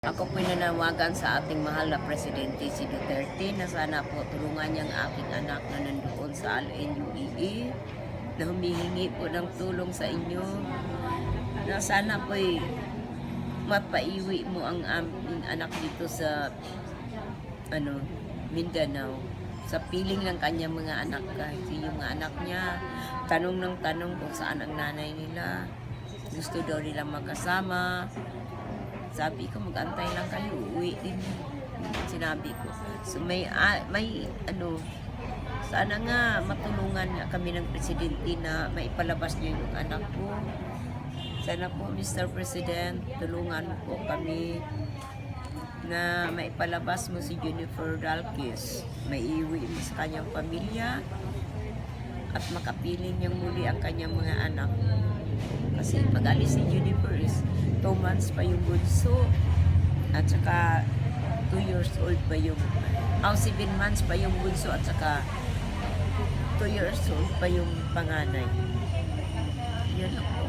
Ako po'y nanawagan sa ating mahal na Presidente si Duterte na sana po tulungan niya ang aking anak na nandoon sa LNUEE na humihingi po ng tulong sa inyo na sana po'y mapaiwi mo ang aming anak dito sa Mindanao. Sa piling ng kanyang mga anak kasi yung mga anak niya tanong ng tanong kung saan ang nanay nila. Gusto daw nila magkasama. Sabi ko, mag-antay lang kayo, uwi din. Sinabi ko. So sana nga matulungan nga kami ng presidente na maipalabas niyo yung anak ko. Sana po, Mr. President, tulungan po kami na maipalabas mo si Jennifer Dalquez. Maiiwi mo sa kanyang pamilya at makapiling niyang muli ang kanyang mga anak. Kasi pag-alis ni Jennifer is 2 months pa yung bunso at saka 2 years old pa yung 7 months pa yung bunso at saka 2 years old pa yung panganay. Yan ako.